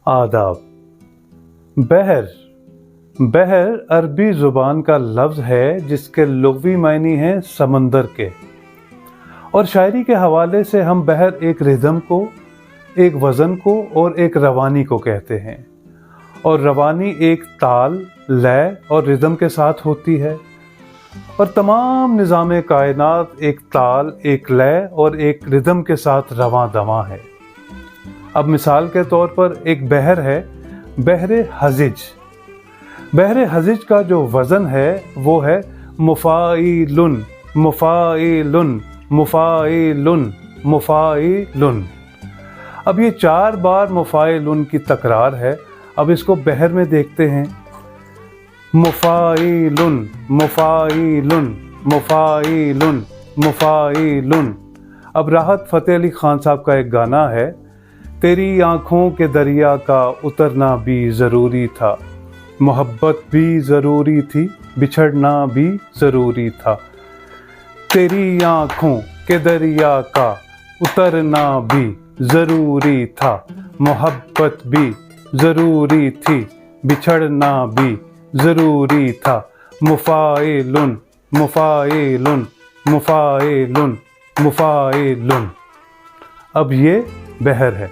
आदाब। बहर बहर अरबी ज़ुबान का लफ्ज़ है जिसके लुग़वी मायने हैं समंदर के, और शायरी के हवाले से हम बहर एक रिदम को, एक वज़न को और एक रवानी को कहते हैं। और रवानी एक ताल, लय और रिदम के साथ होती है, और तमाम निज़ाम कायनात एक ताल, एक लय और एक रिदम के साथ रवां दवां है। अब मिसाल के तौर पर एक बहर है, बहरे हजिज। बहरे हजिज का जो वज़न है वो है मुफ़ाइलुन, मुफ़ाइलुन, मुफ़ाइलुन, मुफ़ाइलुन। अब ये 4 बार मुफ़ाइलुन की तकरार है। अब इसको बहर में देखते हैं। मुफ़ाइलुन, मुफ़ाइलुन, मुफ़ाइलुन, मुफ़ाइलुन। अब राहत फ़तेह अली ख़ान साहब का एक गाना है, तेरी आँखों के दरिया का उतरना भी ज़रूरी था, मोहब्बत भी ज़रूरी थी, बिछड़ना भी ज़रूरी था। तेरी आँखों के दरिया का उतरना भी ज़रूरी था, मोहब्बत भी ज़रूरी थी, बिछड़ना भी ज़रूरी था। मुफ़ाइलुन, मुफ़ाइलुन, मुफ़ाइलुन, मुफ़ाइलुन। अब ये बहर है।